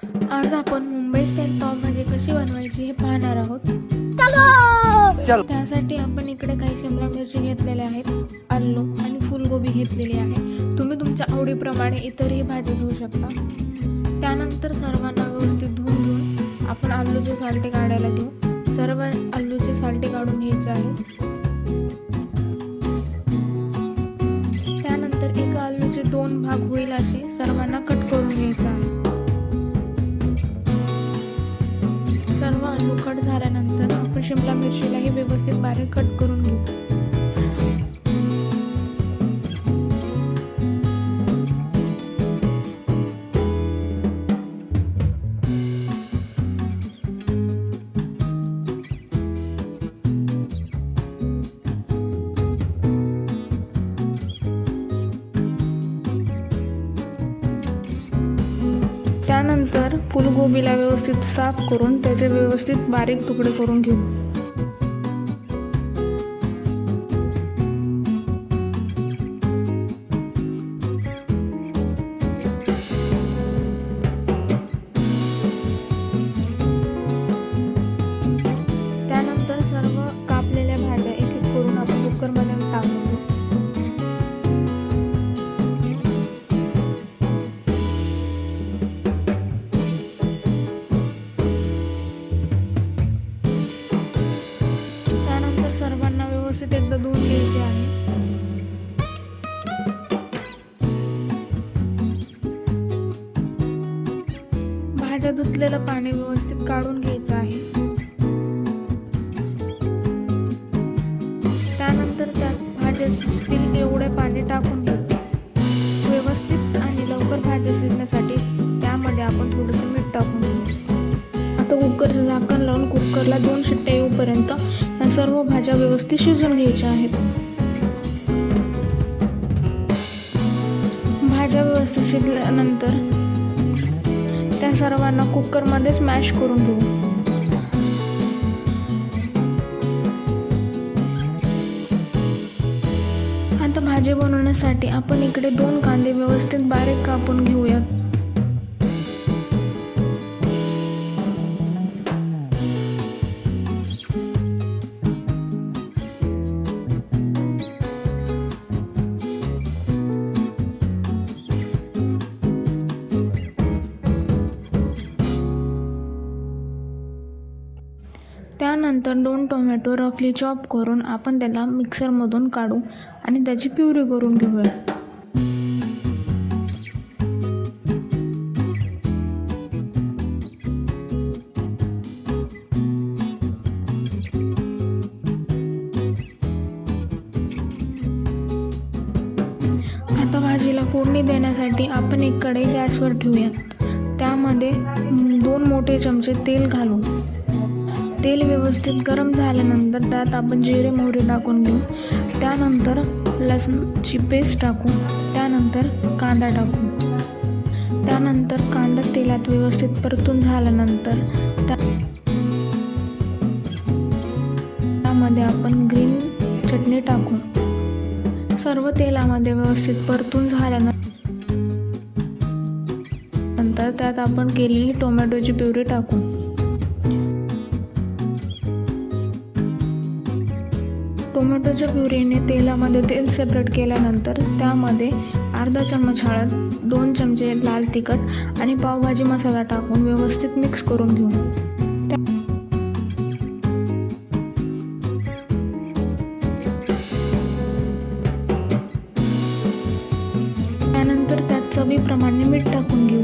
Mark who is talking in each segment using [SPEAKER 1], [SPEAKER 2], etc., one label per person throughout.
[SPEAKER 1] आज आपण मुंबई स्टाईल पावभाजी कशी बनवायची हे पाहणार आहोत. त्यासाठी आपण इकडे काही शिमला मिरची घेतलेल्या आहेत, आलू आणि फुलगोबी घेतलेली आहे. तुम्ही तुमच्या आवडीप्रमाणे इतरही भाज्या घेऊ शकता. त्यानंतर सर्वांना व्यवस्थित धुवून घेऊन आपण आलूचे साल्टे काढायला घेऊ. सर्व आलूचे साल्टे काढून घ्यायचे आहेत. त्यानंतर एका आलूचे 2 भाग होईल असे सर्वांना कट करून घ्यायचे आहे. सर्व आलू कट झाल्यानंतर आपण शिमला मिरचीलाही व्यवस्थित बारीक कट करून घेऊ. त्यानंतर फुलगोबीला व्यवस्थित साफ करून त्याचे व्यवस्थित बारीक तुकडे करून घेऊ. त्यानंतर सर्व कापलेल्या भाज्या एक एक करून आपण कुकरमध्ये टाकून घेऊ. सर्वांना व्यवस्थित एकदा धुवून घ्यायचे आहे. भाज्या धुतलेलं पाणी व्यवस्थित काढून घ्यायचं आहे. त्यानंतर त्यात भाज्या शिजतील एवढे पाणी टाकून घ्यायचं. व्यवस्थित आणि लवकर भाज्या शिजण्यासाठी त्यामध्ये आपण थोडंसं मीठ टाकून घेऊ. आता कुकरचं झाकण लावून कुकरला 2 शिट्ट्या येऊपर्यंत सर्व भाज्या व्यवस्थित शिजवून घ्यायच्या आहेत. भाज्या व्यवस्थित शिजल्यानंतर त्या सर्वांना कुकरमध्ये स्मॅश करून घेऊ. आता भाजी बनवण्यासाठी आपण इकडे 2 कांदे व्यवस्थित बारीक कापून घेऊयात. त्यानंतर 2 टोमॅटो रफली चॉप करून आपण त्याला मिक्सरमधून काढू आणि त्याची प्युरी करून घेऊया. आता भाजीला फोडणी देण्यासाठी आपण एक कढई गॅसवर ठेवूयात. त्यामध्ये 2 मोठे चमचे तेल घालू. तेल व्यवस्थित गरम झाल्यानंतर त्यात आपण जिरे मोहरी टाकून घेऊ. त्यानंतर लसणाची पेस्ट टाकू. त्यानंतर कांदा टाकू. त्यानंतर कांदा तेलात व्यवस्थित परतून झाल्यानंतर त्यामध्ये आपण ग्रीन चटणी टाकू. सर्व तेलामध्ये व्यवस्थित परतून झाल्यानंतर त्यात आपण केलेली टोमॅटोची प्युरी टाकू. टोमॅटोच्या प्युरीने तेलामध्ये तेल सेपरेट केल्यानंतर त्यामध्ये अर्धा चमच हळद, 2 चमचे लाल तिखट आणि पावभाजी मसाला टाकून व्यवस्थित मिक्स करून घेऊ. त्यानंतर त्यात चवीप्रमाणे मीठ टाकून घेऊ.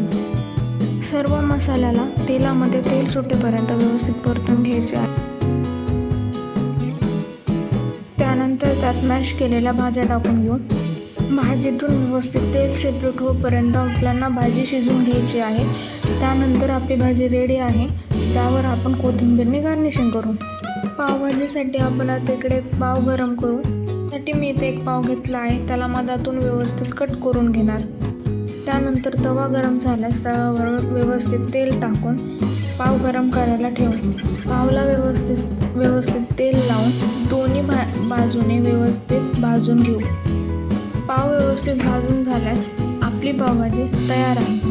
[SPEAKER 1] सर्व मसाल्याला तेलामध्ये तेल सुटेपर्यंत व्यवस्थित परतून घ्यायचे आहे. त्यानंतर त्यात मॅश केलेल्या भाज्या टाकून घेऊ. भाजीतून व्यवस्थित तेल सेपरेट होईपर्यंत आपल्याला भाजी शिजवून घ्यायची आहे. त्यानंतर आपली भाजी रेडी आहे. त्यावर आपण कोथिंबीरने गार्निशिंग करू. पावभाजीसाठी आपण आता इकडे पाव गरम करू. त्यासाठी मी इथे एक पाव घेतला आहे. त्याला मधातून व्यवस्थित कट करून घेणार. त्यानंतर तवा गरम झाल्यास तव्यावर व्यवस्थित तेल टाकून पाव गरम करायला ठेवू. पावला व्यवस्थित तेल लावून दोन्ही बाजूने व्यवस्थित भाजून घेऊ. पाव व्यवस्थित भाजून झाल्यास आपली पावभाजी तयार आहे.